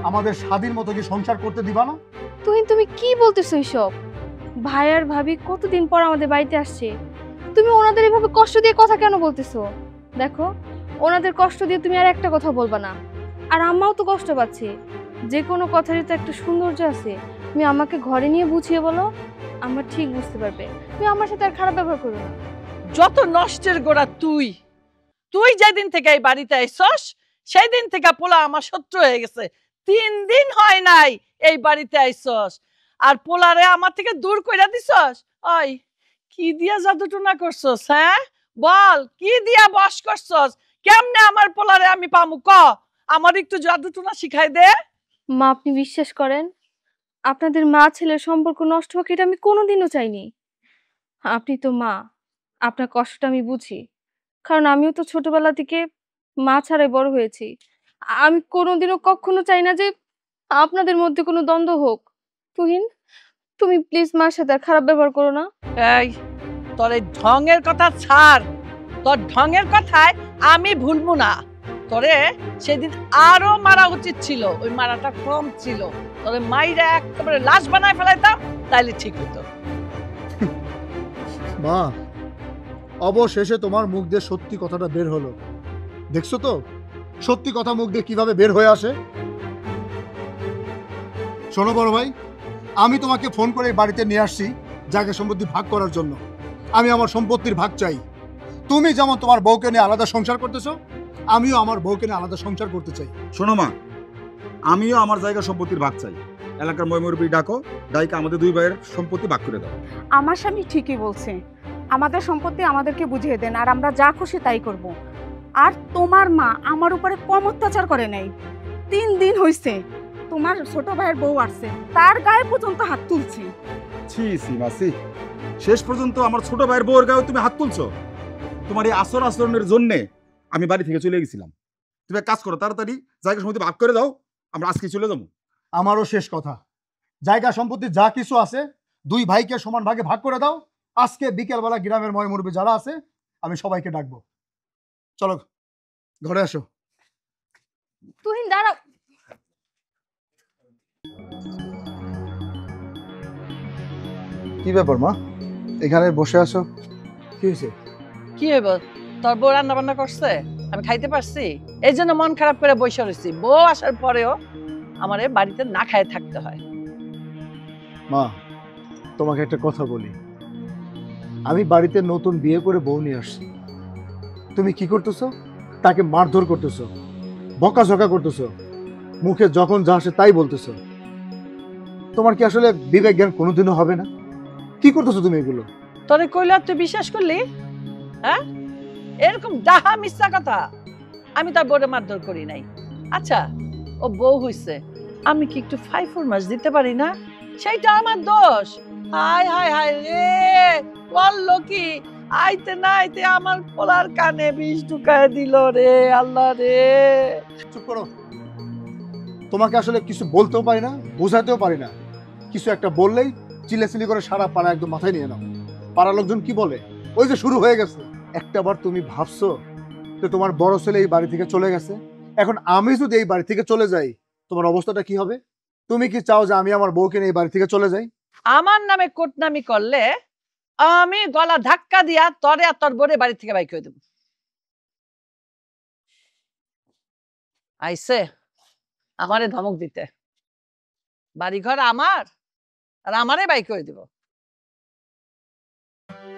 আমাদের স্বাধীন মতো কি সংসার করতে দিবা না? তুমি কি বলতেছো এইসব? ভাই আর ভাবি কতদিন পর আমাদের বাড়িতে আসছে, তুমি ওনাদের এভাবে কষ্ট দিয়ে কথা কেন বলতেছো? দেখো, ওনাদের কষ্ট দিয়ে তুমি আর একটা কথা বলবা না। আর আম্মাও তো কষ্ট পাচ্ছে, যে কোনো কথারই তো একটা সৌন্দর্য আছে। তুমি আমাকে ঘরে নিয়ে বুঝিয়ে বলো, আমরা ঠিক বুঝতে পারবে। তুমি আমার সাথে আর খারাপ ব্যবহার করো না। যত নষ্টের গোড়া তুই। তুই যেদিন থেকে এই বাড়িতে আইছস সেই দিন থেকে পোলা আমার শত্রু হয়ে গেছে। 3 দিন হয় নাই এই বাড়িতে আইছস, আর পোলারে আমার থেকে দূর কইরা দিছস। ওই কি দিয়া জাদুটনা করছস? হ্যাঁ বল, কি দিয়া বশ করছস? কেমনে আমার পোলারে আমি পামু ক? আমার একটু জাদুটনা শিখাই দে। মা, আপনি বিশ্বাস করেন, আপনাদের মা ছেলের সম্পর্ক নষ্ট হোক এটা আমি কোনোদিনও চাইনি। আপনি তো মা, আপনার কষ্টটা আমি বুঝি, কারণ আমিও তো ছোটবেলা থেকে মা ছাড়াই বড় হয়েছি। আমি কোনোদিনও কখনো চাই না যে আপনাদের মধ্যে কোনো দ্বন্দ্ব হোক। তুহিন, তুমি প্লিজ মার সাথে আর খারাপ ব্যবহার করো না। এই তোর এই ঢঙের কথা ছাড়, তোর ঢঙের কথায় আমি ভুলবো না। তোরে সেদিন আরো মারা উচিত ছিল, ওই মারাটা কম ছিল। তোরে মাইরা একেবারে লাশ বানায় ফেলাইতাম, তাইলে ঠিক হতো। মা, অবশেষে তোমার মুখ দিয়ে সত্যি কথাটা বের হলো। দেখছো তো সত্যি কথা মুখ দিয়ে কিভাবে বের হয়ে আসে। শোনো বড় ভাই, আমি তোমাকে ফোন করে বাড়িতে নিয়ে আসছি জায়গা সম্পত্তি ভাগ করার জন্য। আমি আমার সম্পত্তির ভাগ চাই। তুমি যেমন তোমার বউকে নিয়ে আলাদা সংসার করতেছো, আমিও আমার বউকে নিয়ে আলাদা সংসার করতে চাই। শোনো মা, আমিও আমার জায়গা সম্পত্তির ভাগ চাই। এলাকার ময়মুরবি ডাকো, ডাইকে আমাদের 2 ভাইয়ের সম্পত্তি ভাগ করে দাও। আমার স্বামী ঠিকই বলছে, আমাদের সম্পত্তি আমাদেরকে বুঝিয়ে দেন, আর আমরা যা খুশি তাই করব। আর তোমার মা আমার উপরে কম অত্যাচার করে নাই। 3 দিন হইছে তোমার ছোট ভাইয়ের বউ আসছে, তার গায়ে পর্যন্ত হাত তুলছে। ছি ছি মাসি, শেষ পর্যন্ত আমার ছোট ভাইয়ের বউয়ের গায়ে তুমি হাত তুলছো? তোমার এই আচরণের জন্যে আমি বাড়ি থেকে চলে গেছিলাম। তুমি এক কাজ করো, তাড়াতাড়ি জায়গা সম্পত্তি ভাগ করে দাও, আমরা আজকে চলে যাবো। আমারও শেষ কথা, জায়গা সম্পত্তি যা কিছু আছে 2 ভাইকে সমান ভাগে ভাগ করে দাও। আজকে বিকেলবেলা গ্রামের ময়মুরবি যারা আছে আমি সবাইকে ডাকবো। চলো ঘরে আসো। তুহিন দাঁড়াও। কি ব্যাপার মা, এখানে বসে আছো, কি হয়েছে? কি হইব? তোর বউ রান্না বান্না করছে, আমি খাইতে পারছি, এই জন্য মন খারাপ করে বসে রয়েছি। বউ আসার পরেও আমারে বাড়িতে না খায় থাকতে হয়। মা, তোমাকে একটা কথা বলি, আমি বাড়িতে নতুন বিয়ে করে বউ নিয়ে আসছি। তুমি কি করতেছো? তাকে মারধর করতেছো, বকাঝকা করতেছো, মুখে যখন যা আসে তাই বলতেছো। তোমার কি আসলে বিবেক জ্ঞান কোনোদিনও হবে না? কি করতেছো তুমি এগুলো? তোরে কইলা তুই বিশ্বাস করলি? হ্যাঁ, এরকম ডাহা মিথ্যা কথা। আমি তার বউরে মারধর করি নাই। আচ্ছা, ও বউ হইছে, আমি কি একটু ফাইফরমাস দিতে পারি না? সেইটা আমার দোষ। হায় হায় হায় রে, বললো কি আইতে না আইতে আমার পোলার কানে বিষ ঢুকায় দিল রে আল্লাহ রে। চুপ করো, তোমাকে আসলে কিছু বলতেও পারি না, বোঝাতেও পারি না। কিছু একটা বললেই চিল্লাচিল্লি করে সারা পাড়া একদম মাথায় নিয়ে নাও। পাড়ার লোকজন কি বলে, ওই যে শুরু হয়ে গেছে। একটাবার তুমি ভাবছো যে তোমার বড় ছেলে এই বাড়ি থেকে চলে গেছে, এখন আমি যদি এই বাড়ি থেকে চলে যাই তোমার অবস্থাটা কি হবে? তুমি কি চাও যে আমি আমার বউকে নিয়ে এই বাড়ি থেকে চলে যাই? আমার নামে কোটনামি করলে আমি গলা ধাক্কা দিয়া তরে আর তোর বউরে বাড়ি থেকে বাইর করে দেব। আইছে আমারে ধমক দিতে, বাড়িঘর আমার, আর আমারে বাইর করে দিব।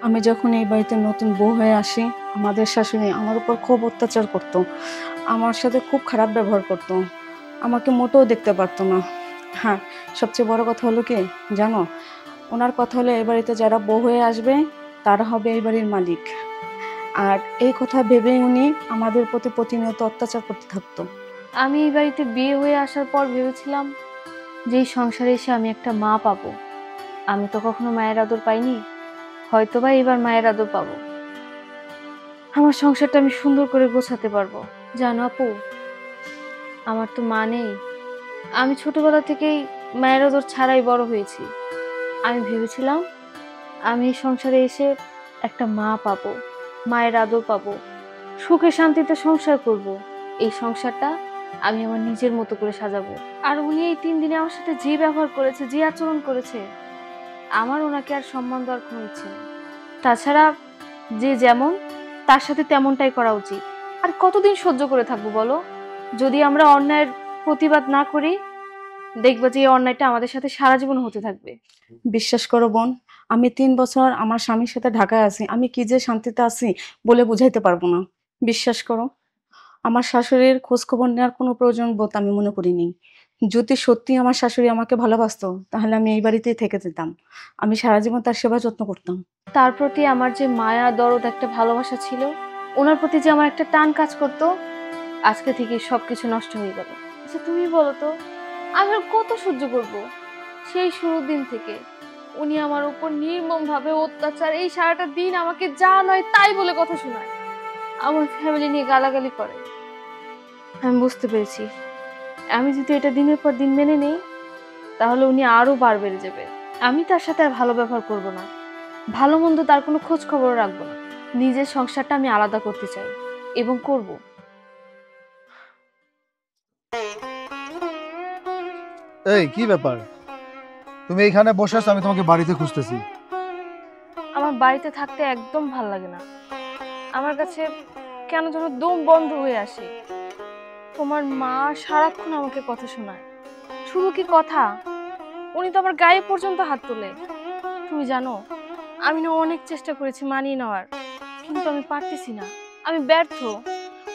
আমি যখন এই বাড়িতে নতুন বউ হয়ে আসি, আমাদের শাশুড়ি আমার উপর খুব অত্যাচার করতো, আমার সাথে খুব খারাপ ব্যবহার করতো, আমাকে মোটেও দেখতে পারতো না। হ্যাঁ, সবচেয়ে বড় কথা হলো কি জানো, ওনার কথা হলো এই বাড়িতে যারা বউ হয়ে আসবে তারা হবে এই বাড়ির মালিক। আর এই কথা ভেবেই উনি আমাদের প্রতি প্রতিনিয়ত অত্যাচার করতে থাকতো। আমি এই বাড়িতে বিয়ে হয়ে আসার পর ভেবেছিলাম যে এই সংসারে এসে আমি একটা মা পাবো, আমি তো কখনো মায়ের আদর পাইনি, হয়তোবা এবার মায়ের আদর পাবো। আমার সংসারটা আমি সুন্দর করে গোছাতে পারবো। জানো আপু, আমার তো মা নেই। আমি ছোটবেলা থেকেই মায়ের আদর ছাড়াই বড় হয়েছি। আমি ভেবেছিলাম আমি এই সংসারে এসে একটা মা পাবো, মায়ের আদর পাবো, সুখে শান্তিতে সংসার করব। এই সংসারটা আমি আমার নিজের মতো করে সাজাবো। আর উনি এই 3 দিনে আমার সাথে যে ব্যবহার করেছে, যে আচরণ করেছে, আমার ওনাকে আর সম্মান দেওয়ার কোনো ইচ্ছে নেই। তাছাড়া যে যেমন, তার সাথে তেমনটাই করা উচিত। আর কতদিন সহ্য করে থাকবো বলো? যদি আমরা অন্যায়ের প্রতিবাদ না করি, দেখবো যে এই অন্যায়টা আমাদের সাথে সারা জীবন হতে থাকবে। বিশ্বাস করো বোন, আমি 3 বছর আমার স্বামীর সাথে ঢাকায় আছি, আমি কি যে শান্তিতে আছি বলে বুঝাইতে পারবো না। বিশ্বাস করো, আমার শাশুড়ির খোঁজ খবর নেওয়ার কোনো প্রয়োজন বোধ আমি মনে করিনি। যদি সত্যি আমার শাশুড়ি আমাকে ভালোবাসতো, তাহলে আমি এই বাড়িতেই থেকে যেতাম। আমি সারা জীবন তার সেবা যত্ন করতাম। তার প্রতি আমার যে মায়া, দরদ, একটা ভালোবাসা ছিল, ওনার প্রতি যে আমার একটা টান কাজ করতো, আজকে থেকে সবকিছু নষ্ট হয়ে গেল। আচ্ছা তুমি বলো তো, আমি আর কত সহ্য করব? সেই শুরুর দিন থেকে উনি আমার উপর নির্মম ভাবে অত্যাচার, এই সারাটা দিন আমাকে যা নয় তাই বলে কথা শোনায়, আমার ফ্যামিলি নিয়ে গালাগালি করে। আমি বুঝতে পেরেছি, আমি যদি এটা দিনের পর দিন মেনে নেই, তাহলে উনি আরো বার বেড়ে যাবে। আমি তার সাথে আর ভালো ব্যবহার করব না, ভালো মন্দ তার কোনো খোঁজ খবর রাখবো না। নিজের সংসারটা আমি আলাদা করতে চাই এবং করব। এই কি ব্যাপার, তুমি এইখানে বসে আছো, আমি তোমাকে বাড়িতে খুঁজতেছি। আমার বাড়িতে থাকতে একদম ভাল লাগে না। আমার কাছে কেন যেন দম বন্ধ হয়ে আসে। তোমার মা সারাক্ষণ আমাকে কথা শোনায়। শুধু কি কথা, উনি তো আমার গায়ে পর্যন্ত হাত তোলে। তুমি জানো, আমি না অনেক চেষ্টা করেছি মানিয়ে নেওয়ার, কিন্তু আমি পারতেছি না, আমি ব্যর্থ।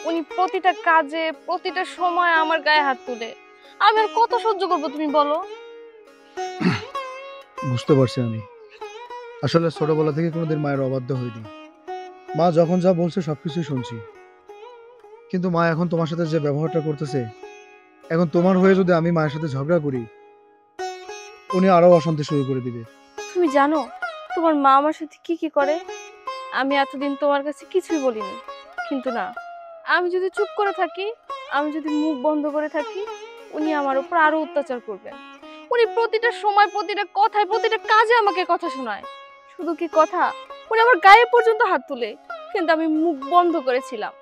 উনি প্রতিটা কাজে, প্রতিটা সময় আমার গায়ে হাত তুলে। আমি আর কত সহ্য করবো তুমি বলো? বুঝতে পারছি আমি। আসলে ছোটবেলা থেকে কোনোদিন মায়ের অবাধ্য হইনি। মা যখন যা বলছে সবকিছুই শুনছি, কিন্তু মা এখন তোমার সাথে যে ব্যবহারটা করতেছে, এখন তোমার হয়ে যদি আমি মায়ের সাথে ঝগড়া করি, উনি আরো অশান্তি শুরু করে দিবে। তুমি জানো তোমার মা আমার সাথে কি কি করে? আমি এতদিন তোমার কাছে কিছুই বলিনি, কিন্তু না, আমি যদি চুপ করে থাকি, আমি যদি মুখ বন্ধ করে থাকি, উনি আমার উপর আরো অত্যাচার করবেন। উনি প্রতিটা সময়, প্রতিটা কথায়, প্রতিটা কাজে আমাকে কথা শোনায়। শুধু কি কথা, উনি আমার গায়ে পর্যন্ত হাত তুলে, কিন্তু আমি মুখ বন্ধ করেছিলাম।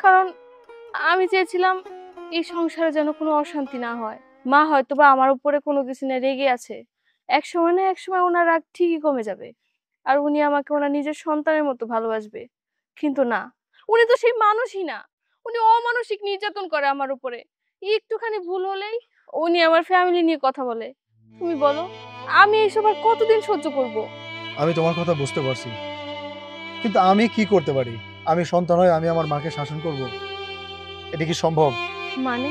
কারণ আমি চেয়েছিলাম এই সংসারে যেন কোনো অশান্তি না হয়। মা হয়তোবা আমার উপরে কোনো কিছু নিয়ে রেগে আছে, এক সময় না এক সময় ওনার রাগ ঠিকই কমে যাবে, আর উনি আমাকে ওনার নিজের সন্তানের মতো ভালোবাসবে। কিন্তু না, উনি তো সেই মানুষই না। উনি অমানসিক নির্যাতন করে আমার উপরে। একটুখানি ভুল হলেই উনি আমার ফ্যামিলি নিয়ে কথা বলে। তুমি বলো, আমি এইসব আর কতদিন সহ্য করব? আমি তোমার কথা বুঝতে পারছি, কিন্তু আমি কি করতে পারি? আমি সন্তান হয়ে আমি আমার মাকে শাসন করব? এটা কি সম্ভব? মানে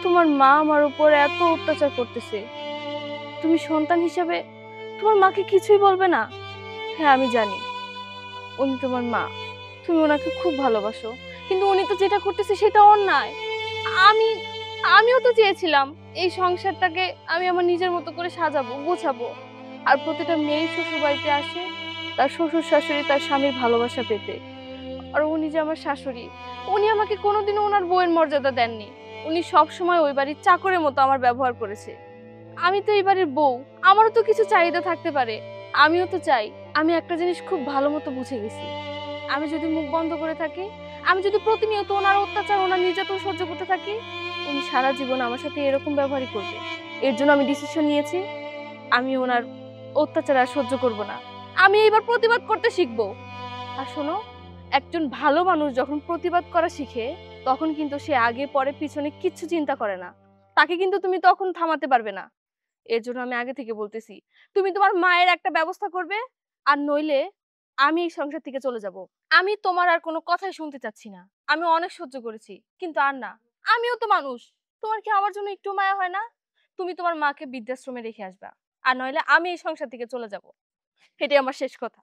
তোমার মা আমার উপর এত অত্যাচার করতেছে, তুমি সন্তান হিসেবে তোমার মাকে কিছুই বলবে না? হ্যাঁ আমি জানি উনি তোমার মা, তুমি ওনাকে খুব ভালোবাসো, কিন্তু উনি তো যেটা করতেছে সেটা অন্যায়। আমি আমিও তো চেয়েছিলাম এই সংসারটাকে আমি আমার নিজের মতো করে সাজাবো, গোছাবো। আর প্রতিটা মেয়ে শ্বশুর বাড়িতে আসে তার শ্বশুর শাশুড়ি, তার স্বামীর ভালোবাসা পেতে। আর উনি যে আমার শাশুড়ি, উনি আমাকে কোনোদিনও ওনার বউয়ের মর্যাদা দেননি। উনি সব সময় ওই বাড়ির চাকরের মতো আমার ব্যবহার করেছে। আমি তো এই বাড়ির বউ, আমারও তো কিছু চাহিদা থাকতে পারে। আমিও তো চাই। আমি একটা জিনিস খুব ভালো মতো বুঝে গেছি, আমি যদি মুখ বন্ধ করে থাকি, আমি যদি প্রতিনিয়ত ওনার অত্যাচার, ওনার নির্যাতন সহ্য করতে থাকি, উনি সারা জীবন আমার সাথে এরকম ব্যবহারই করবে। এর জন্য আমি ডিসিশন নিয়েছি, আমি ওনার অত্যাচার আর সহ্য করব না। আমি এইবার প্রতিবাদ করতে শিখবো। আর শোনো, একজন ভালো মানুষ যখন প্রতিবাদ করা শিখে, তখন কিন্তু সে আগে পরে পিছনে কিচ্ছু চিন্তা করে না। তাকে কিন্তু তুমি তখন থামাতে পারবে না। এর জন্য আমি আগে থেকে বলতেছি, তুমি তোমার মায়ের একটা ব্যবস্থা করবে, আর নইলে আমি এই সংসার থেকে চলে যাব। আমি তোমার আর কোনো কথাই শুনতে চাচ্ছি না। আমি অনেক সহ্য করেছি, কিন্তু আর না। আমিও তো মানুষ, তোমার কি আমার জন্য একটু মায়া হয় না? তুমি তোমার মাকে বৃদ্ধাশ্রমে রেখে আসবা, আর নইলে আমি এই সংসার থেকে চলে যাব। এটাই আমার শেষ কথা।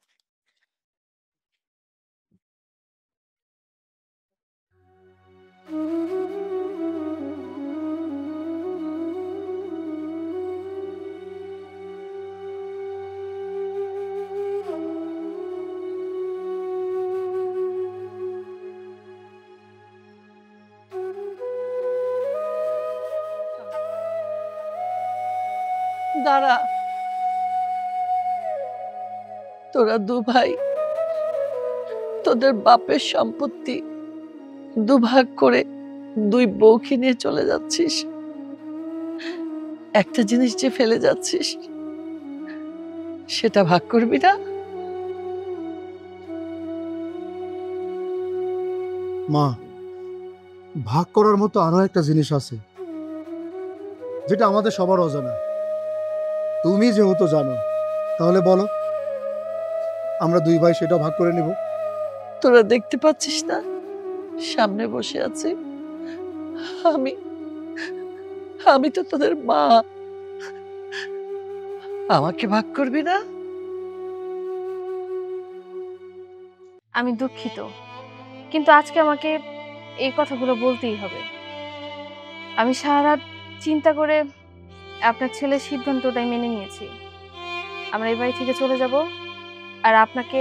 দাঁড়া, তোরা দু ভাই তোদের বাপের সম্পত্তি দুভাগ করে দুই বউকে নিয়ে চলে যাচ্ছিস, একটা জিনিস যে ফেলে যাচ্ছিস সেটা ভাগ করবি না? মা, ভাগ করার মতো আরো একটা জিনিস আছে যেটা আমাদের সবার অজানা। তুমি যেহেতু জানো, তাহলে বলো, আমরা দুই ভাই সেটা ভাগ করে নিব। তোরা দেখতে পাচ্ছিস না সামনে বসে আছি আমি, আমি তো তোদের মা, আমাকে ভাগ করবি না? আমি দুঃখিত, কিন্তু আজকে আমাকে এই কথাগুলো বলতেই হবে। আমি সারা রাত চিন্তা করে আপনার ছেলের সিদ্ধান্তটাই মেনে নিয়েছি। আমরা এই বাড়ি থেকে চলে যাব, আর আপনাকে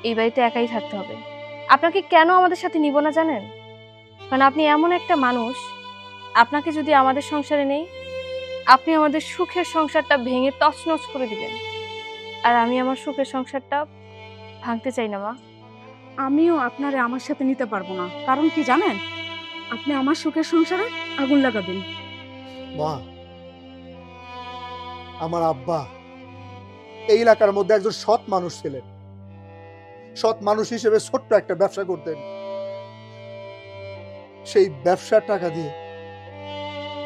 এই বাড়িতে একাই থাকতে হবে। আপনাকে কেন আমাদের সাথে নিব না জানেন? কারণ আপনি এমন একটা মানুষ, আপনাকে যদি আমাদের সংসারে নেই, আপনি আমাদের সুখের সংসারটা ভেঙে তছনছ করে দিবেন। আর আমি আমার সুখের সংসারটা ভাঙতে চাই না মা। আমিও আপনারে আমার সাথে নিতে পারবো না, কারণ কি জানেন, আপনি আমার সুখের সংসারে আগুন লাগাবেন। মা, আমার আব্বা এই এলাকার মধ্যে একজন সৎ মানুষ ছিলেন। সৎ মানুষ হিসেবে ছোট্ট একটা ব্যবসা করতেন। সেই ব্যবসার টাকা দিয়ে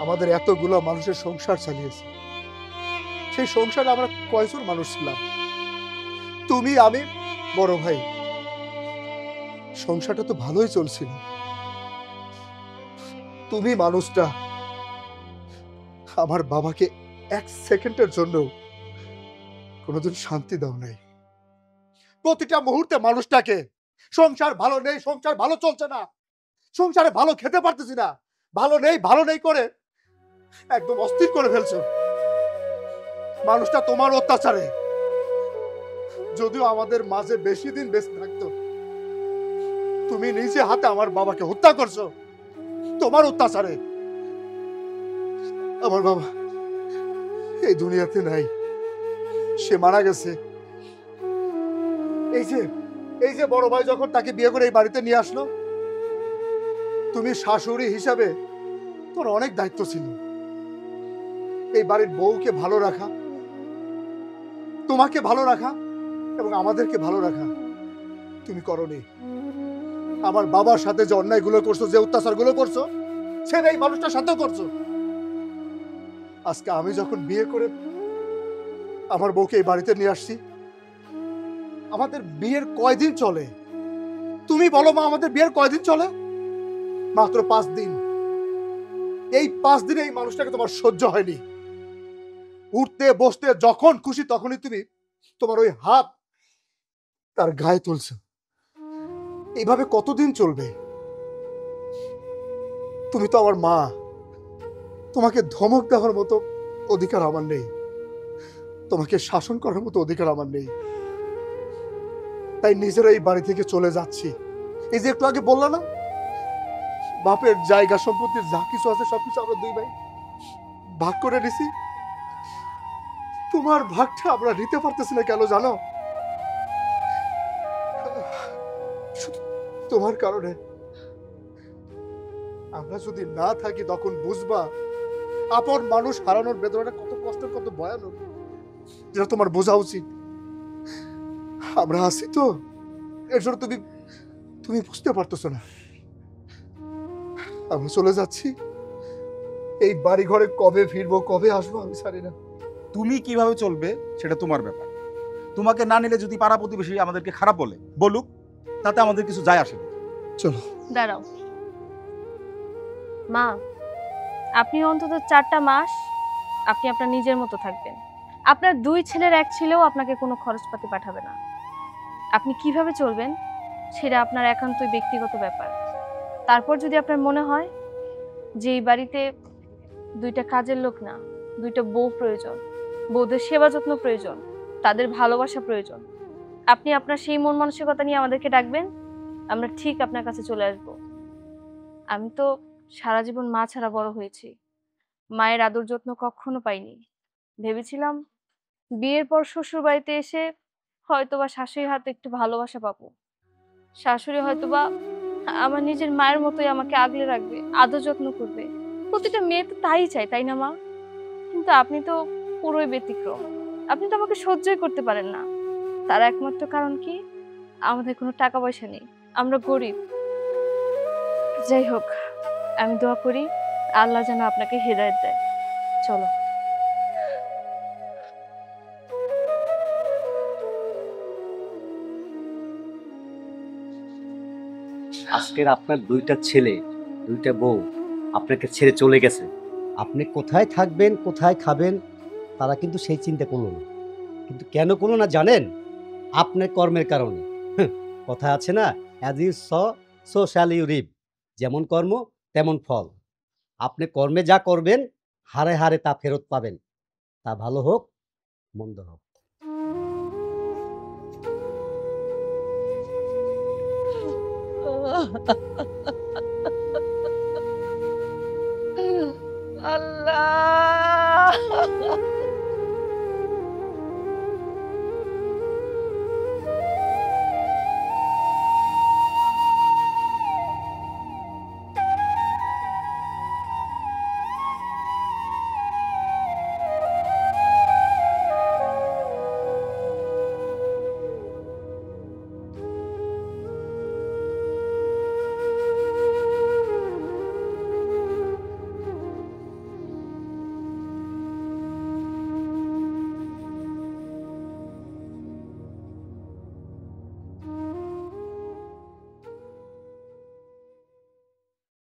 আমাদের এতগুলো মানুষের সংসার চালিয়েছে। সেই সংসারে আমরা কয়জন মানুষ ছিলাম? তুমি, আমি, বড় ভাই। সংসারটা তো ভালোই চলছিল। তুমি মানুষটা আমার বাবাকে এক সেকেন্ডের জন্য কোনোদিন শান্তি দাও নাই। প্রতিটা মুহূর্তে মানুষটাকে সংসার ভালো নেই, সংসার ভালো চলছে না, সংসারে ভালো খেতে পারতেছি না, ভালো নেই করে একদম অস্থির করে ফেলছো। মানুষটা তোমার অত্যাচারে, যদিও আমাদের মাঝে বেশি দিন বেঁচে থাকতো, তুমি নিজে হাতে আমার বাবাকে হত্যা করছো তোমার অত্যাচারে। আমার বাবা এই দুনিয়াতে নাই, সে মারা গেছে। এই যে বড় ভাই যখন তাকে বিয়ে করে এই বাড়িতে নিয়ে আসলো, তুমি শাশুড়ি হিসাবে তোর অনেক দায়িত্ব ছিল। এই বাড়ির বউকে ভালো রাখা, তোমাকে ভালো রাখা এবং আমাদেরকে ভালো রাখা তুমি করনি। আমার বাবার সাথে যে অন্যায়গুলো করছো, যে অত্যাচারগুলো করছো, সেটা এই মানুষটার সাথেও করছো। আজকে আমি যখন বিয়ে করে আমার বউকে এই বাড়িতে নিয়ে আসছি, আমাদের বিয়ের কয়দিন চলে? তুমি বলো মা, আমাদের বিয়ের কয়দিন চলে? মাত্র 5 দিন। এই 5 দিনে এই মানুষটাকে তোমার সহ্য হয়নি। উঠতে বসতে যখন খুশি তখনই তুমি তোমার ওই হাত তার গায়ে তুলছো। এইভাবে কতদিন চলবে? তুমি তো আমার মা, তোমাকে ধমক দেওয়ার মতো অধিকার আমার নেই, তোমাকে শাসন করার মতো অধিকার আমার নেই। তাই নিজেরা এই বাড়ি থেকে চলে যাচ্ছি। এই যে একটু আগে বললা না, বাপের জায়গা সম্পত্তি যা কিছু আছে সবকিছু আমরা দুই ভাই ভাগ করে নিছি। তোমার ভাগটা আমরা নিতে পারতেছি না কেন জানো? শুধু তোমার কারণে। আমরা যদি না থাকি তখন বুঝবা আপন মানুষ হারানোর বেদনাটা কত কষ্টের, কত ভয়ানক, যেটা তোমার বোঝা উচিত। আমরা আছি তো, এর জন্য তুমি বুঝতে পারতেছো না। আমরা চলে যাচ্ছি। এই বাড়ি ঘরে কবে ফিরবো, কবে আসবো আমি জানি না। তুমি কিভাবে চলবে সেটা তোমার ব্যাপার। তোমাকে না নিলে যদি পাড়া প্রতিবেশী আমাদেরকে খারাপ বলুক, তাতে আমাদের কিছু যায় আসে না। চলো। দাঁড়াও মা, আপনি অন্তত 4টা মাস আপনি আপনার নিজের মতো থাকবেন। আপনার 2 ছেলের এক ছেলেও আপনাকে কোনো খরচপাতি পাঠাবে না। আপনি কিভাবে চলবেন সেটা আপনার একান্তই ব্যক্তিগত ব্যাপার। তারপর যদি আপনার মনে হয় যে এই বাড়িতে 2টা কাজের লোক না, 2টা বউ প্রয়োজন, বউদের সেবা যত্ন প্রয়োজন, তাদের ভালোবাসা প্রয়োজন, আপনি আপনার সেই মন মানসিকতা নিয়ে আমাদেরকে ডাকবেন, আমরা ঠিক আপনার কাছে চলে আসব। আমি তো সারা জীবন মা ছাড়া বড় হয়েছি, মায়ের আদর যত্ন কখনো পাইনি। ভেবেছিলাম বিয়ের পর শ্বশুর বাড়িতে এসে হয়তোবা শাশুড়ির হাতে একটু ভালোবাসা পাবো, শাশুড়ি হয়তোবা আমার নিজের মায়ের মতোই আমাকে আগলে রাখবে, আদর যত্ন করবে। প্রতিটা মেয়ে তো তাই চায়, তাই না মা? কিন্তু আপনি তো পুরোই ব্যতিক্রম। আপনি তো আমাকে সহ্যই করতে পারেন না। তার একমাত্র কারণ কি? আমাদের কোনো টাকা পয়সা নেই, আমরা গরিব। যাই হোক, আমি দোয়া করি আল্লাহ যেন আপনাকে হেদায়েত দেয়। চলো। আজকের আপনার দুইটা ছেলে, দুইটা বউ আপনাকে ছেড়ে চলে গেছে। আপনি কোথায় থাকবেন, কোথায় খাবেন, তারা কিন্তু সেই চিন্তা করলো না। কিন্তু কেন করলো না জানেন? আপনার কর্মের কারণে। কথা আছে না, as you sow shall you reap. যেমন কর্ম তেমন ফল। আপনি কর্মে যা করবেন হারে হারে তা ফেরত পাবেন, তা ভালো হোক মন্দ হোক। Oh,